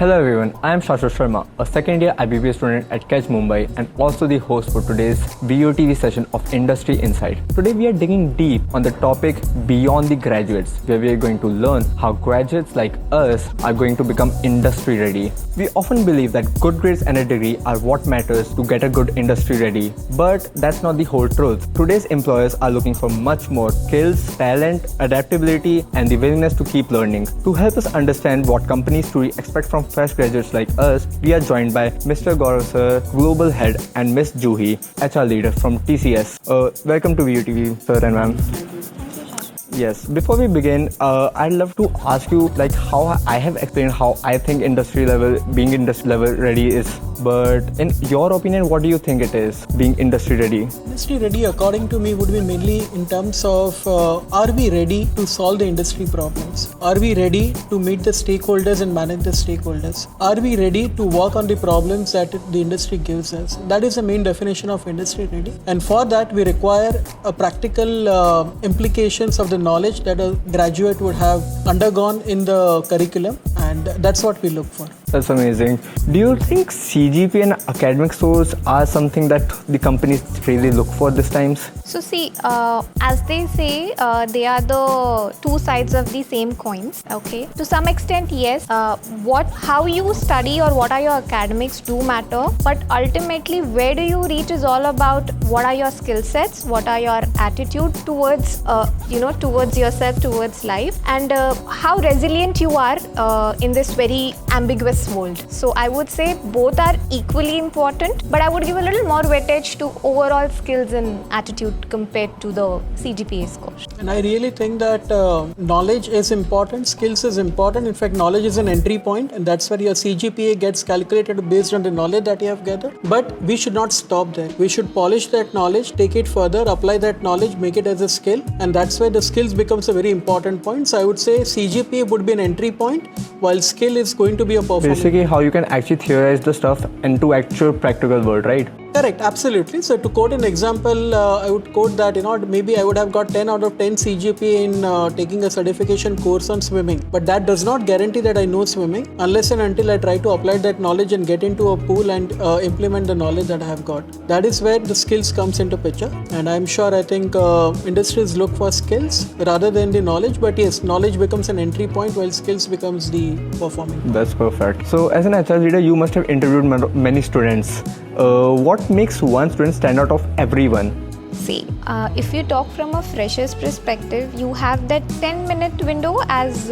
Hello everyone, I am Shashwat Sharma, a second year IBBA student at Catch Mumbai and also the host for today's VUTV session of Industry Insight. Today we are digging deep on the topic beyond the graduates, where we are going to learn how graduates like us are going to become industry ready. We often believe that good grades and a degree are what matters to get a good industry ready, but that's not the whole truth. Today's employers are looking for much more skills, talent, adaptability and the willingness to keep learning. To help us understand what companies truly expect from fresh graduates like us, we are joined by Mr. Gaurav Sir, Global Head, and Miss Juhi, HR Leader from TCS. Welcome to VUTV, Sir and Ma'am. Yes, before we begin, I'd love to ask you how I have explained how I think being industry level ready is. But in your opinion, what do you think it is, being industry ready? Industry ready, according to me, would be mainly in terms of are we ready to solve the industry problems? Are we ready to meet the stakeholders and manage the stakeholders? Are we ready to work on the problems that the industry gives us? That is the main definition of industry ready. And for that, we require a practical implications of the knowledge that a graduate would have undergone in the curriculum, and that's what we look for. That's amazing. Do you think CGP and academic scores are something that the companies really look for these times? So see, as they say, they are the two sides of the same coins. Okay, to some extent, yes. How you study or what are your academics do matter, but ultimately, where do you reach is all about what are your skill sets, what are your attitude towards, towards yourself, towards life, and how resilient you are in this very ambiguous world. So I would say both are equally important, but I would give a little more weightage to overall skills and attitude compared to the CGPA score. And I really think that knowledge is important, skills is important. In fact, knowledge is an entry point, and that's where your CGPA gets calculated based on the knowledge that you have gathered. But we should not stop there. We should polish that knowledge, take it further, apply that knowledge, make it as a skill, and that's where the skills becomes a very important point. So I would say CGPA would be an entry point, while skill is going to be a performance. Basically, how you can actually theorize the stuff into actual practical world, right? Correct, absolutely. So to quote an example, I would quote that, maybe I would have got 10 out of 10 CGPA in taking a certification course on swimming. But that does not guarantee that I know swimming unless and until I try to apply that knowledge and get into a pool and implement the knowledge that I have got. That is where the skills comes into picture. And I think industries look for skills rather than the knowledge. But yes, knowledge becomes an entry point while skills becomes the performing. That's perfect. So as an HR leader, you must have interviewed many students. What makes one student stand out of everyone? See, if you talk from a fresher's perspective, you have that 10-minute window, as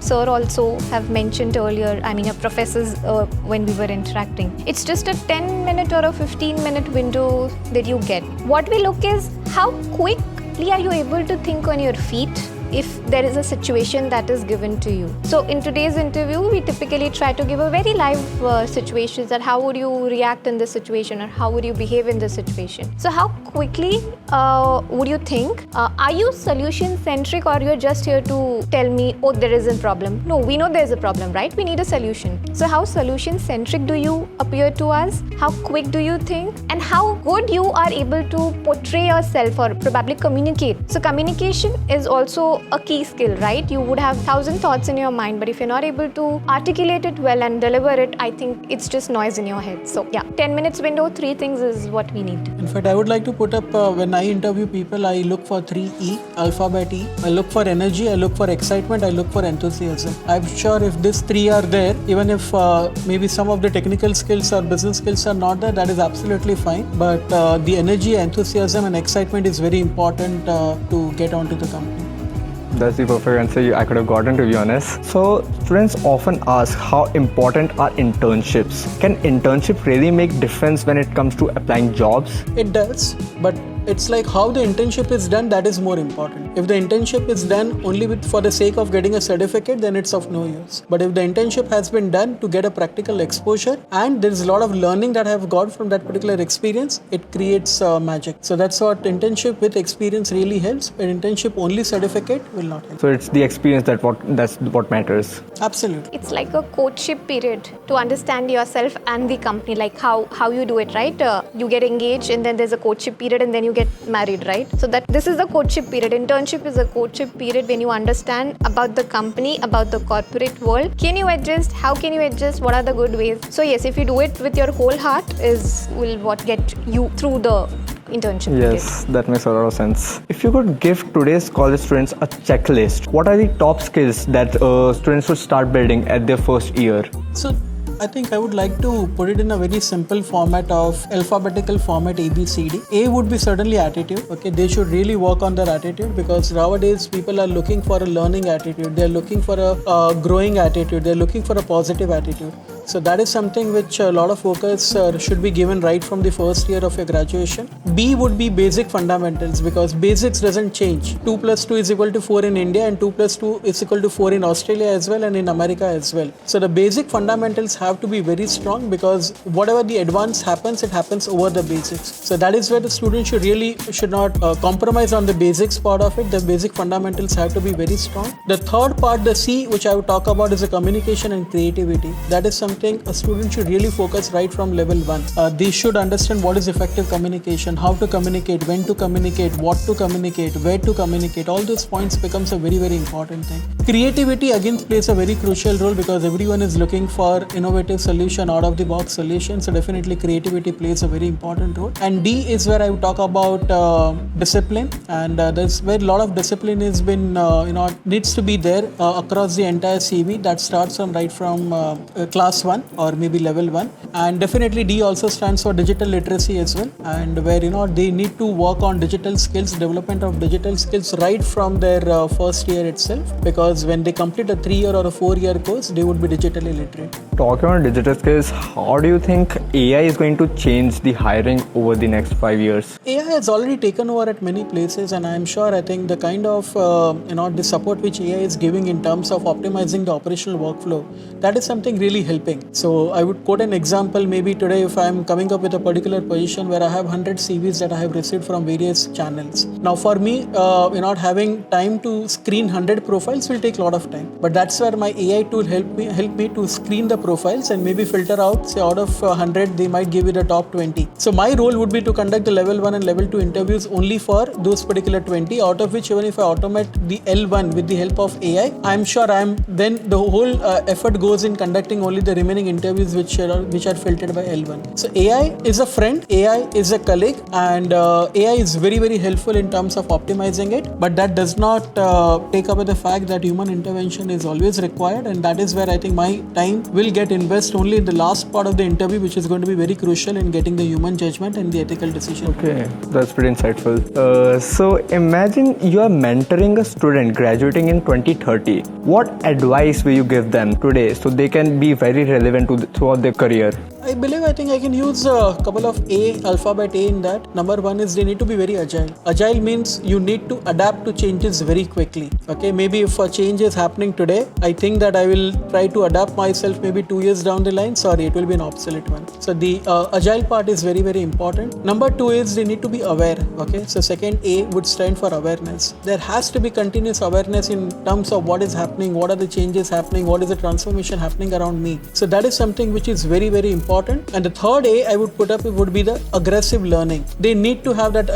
Sir also have mentioned earlier. Your professors when we were interacting. It's just a 10-minute or a 15-minute window that you get. What we look is how quickly are you able to think on your feet if there is a situation that is given to you. So in today's interview, we typically try to give a very live situation, that how would you react in this situation or how would you behave in this situation. So how quickly would you think? Are you solution centric or you're just here to tell me, oh, there is a problem? No, we know there's a problem, right? We need a solution. So how solution centric do you appear to us? How quick do you think? And how good you are able to portray yourself or probably communicate. So communication is also a key skill, right? You would have 1,000 thoughts in your mind, but if you're not able to articulate it well and deliver it, I think it's just noise in your head. So yeah, 10 minutes window, 3 things is what we need. In fact, I would like to put up, when I interview people, I look for 3 E, alphabet E. I look for energy, I look for excitement, I look for enthusiasm. I'm sure if these 3 are there, even if maybe some of the technical skills or business skills are not there, that is absolutely fine. But the energy, enthusiasm and excitement is very important to get onto the company. That's the perfect answer I could have gotten, to be honest. So students often ask how important are internships. Can internship really make difference when it comes to applying jobs? It does, but it's like how the internship is done, that is more important. If the internship is done only for the sake of getting a certificate, then it's of no use. But if the internship has been done to get a practical exposure and there's a lot of learning that I have got from that particular experience, it creates magic. So that's what internship with experience really helps. An internship only certificate will not help. So it's the experience that's what matters. Absolutely. It's like a courtship period to understand yourself and the company, like how you do it, right? You get engaged and then there's a courtship period and then you you get married, right? So that this is the courtship period. Internship is a courtship period when you understand about the company, about the corporate world. Can you adjust? How can you adjust? What are the good ways? So yes, if you do it with your whole heart, will what get you through the internship Yes, that makes a lot of sense. If you could give today's college students a checklist, what are the top skills that students should start building at their first year? So I think I would like to put it in a very simple format of alphabetical format ABCD. A would be certainly attitude. Okay, they should really work on their attitude, because nowadays people are looking for a learning attitude. They are looking for a growing attitude. They are looking for a positive attitude. So that is something which a lot of focus should be given right from the first year of your graduation. B would be basic fundamentals, because basics doesn't change. 2 plus 2 is equal to 4 in India, and 2 plus 2 is equal to 4 in Australia as well, and in America as well. So the basic fundamentals have to be very strong, because whatever the advance happens, it happens over the basics. So that is where the student should not compromise on the basics part of it. The basic fundamentals have to be very strong. The third part, the C, which I would talk about, is the communication and creativity. That is something a student should really focus right from level 1. They should understand what is effective communication, how to communicate, when to communicate, what to communicate, where to communicate. All those points becomes a very, very important thing. Creativity again plays a very crucial role, because everyone is looking for innovative solution, out of the box solution. So definitely creativity plays a very important role. And D is where I would talk about discipline, and there's where a lot of discipline has been needs to be there across the entire CV. That starts from class 1 or maybe level 1. And definitely D also stands for digital literacy as well, and where they need to work on digital skills, development of digital skills right from their first year itself, because when they complete a 3-year or a 4-year course, they would be digitally literate. Talking about digital skills, how do you think AI is going to change the hiring over the next 5 years? AI has already taken over at many places, and I'm sure, I think the kind of the support which AI is giving in terms of optimizing the operational workflow, that is something really helping. So I would quote an example. Maybe today, if I'm coming up with a particular position where I have 100 CVs that I have received from various channels. Now for me, not having time to screen 100 profiles will take a lot of time. But that's where my AI tool help me to screen the profiles and maybe filter out, say out of 100, they might give you the top 20. So my role would be to conduct the level 1 and level 2 interviews only for those particular 20, out of which even if I automate the L1 with the help of AI, I'm sure then the whole effort goes in conducting only the remaining interviews which are filtered by L1. So AI is a friend, AI is a colleague, and AI is very, very helpful in terms of optimizing it, but that does not take away the fact that human intervention is always required, and that is where I think my time will get invested only in the last part of the interview, which is going to be very crucial in getting the human judgment and the ethical decision. Okay, that's pretty insightful. So imagine you are mentoring a student graduating in 2030. What advice will you give them today so they can be very relevant throughout their career? I think I can use a couple of alphabet A in that. Number 1 is they need to be very agile. Agile means you need to adapt to changes very quickly. Okay, maybe if a change is happening today, I think that I will try to adapt myself maybe 2 years down the line. Sorry, it will be an obsolete one. So the agile part is very, very important. Number 2 is they need to be aware. Okay, so second A would stand for awareness. There has to be continuous awareness in terms of what is happening, what are the changes happening, what is the transformation happening around me. So that is something which is very, very important. And the third A I would put up would be the aggressive learning. They need to have that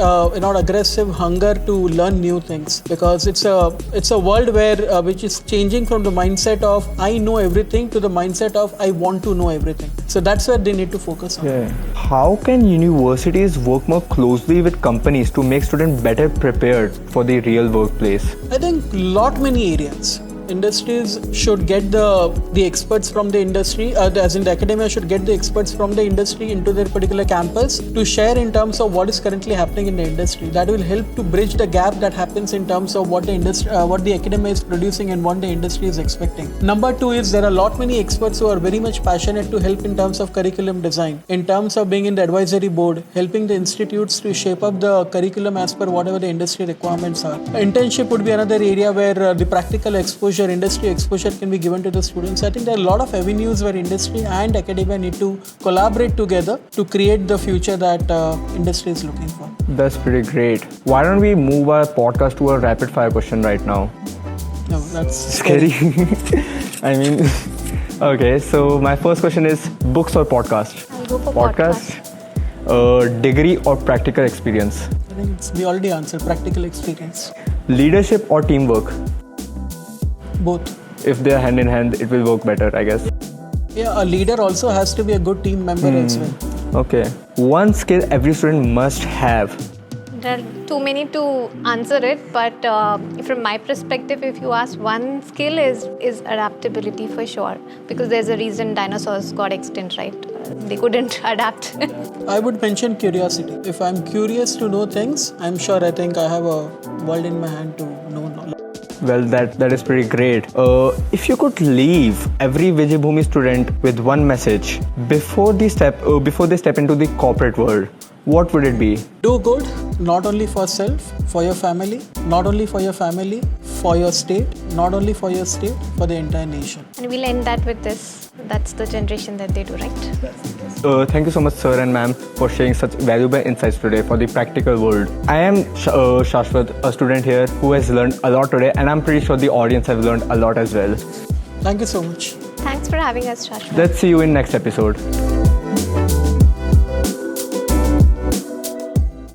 aggressive hunger to learn new things, because it's a world where which is changing from the mindset of I know everything to the mindset of I want to know everything. So that's where they need to focus on. Yeah. How can universities work more closely with companies to make students better prepared for the real workplace? I think many areas. Industries should get the experts from the industry, as in the academia should get the experts from the industry into their particular campus to share in terms of what is currently happening in the industry. That will help to bridge the gap that happens in terms of what the industry, what the academia is producing and what the industry is expecting. Number 2 is there are many experts who are very much passionate to help in terms of curriculum design, in terms of being in the advisory board, helping the institutes to shape up the curriculum as per whatever the industry requirements are. Internship would be another area where the practical exposure, industry exposure can be given to the students. I think there are a lot of avenues where industry and academia need to collaborate together to create the future that industry is looking for. That's pretty great. Why don't we move our podcast to a rapid fire question right now? No, that's scary. I mean, okay, so my first question is books or podcast? I'll go for Degree or practical experience? think we already answered practical experience. Leadership or teamwork? Both. If they are hand in hand, it will work better, I guess. Yeah, a leader also has to be a good team member as well. Okay. One skill every student must have. There are too many to answer it, but from my perspective, if you ask, one skill is adaptability for sure, because there's a reason dinosaurs got extinct, right? They couldn't adapt. I would mention curiosity. If I'm curious to know things, I'm sure I think I have a world in my hand to know knowledge. Well, that is pretty great. If you could leave every Vijaybhoomi student with one message before they step into the corporate world, what would it be? Do good, not only for self, for your family, not only for your family, for your state, not only for your state, for the entire nation. And we'll end that with this. That's the generation that they do, right? Thank you so much, sir and ma'am, for sharing such valuable insights today for the practical world. I am Shashwat, a student here who has learned a lot today, and I'm pretty sure the audience have learned a lot as well. Thank you so much. Thanks for having us, Shashwat. Let's see you in next episode.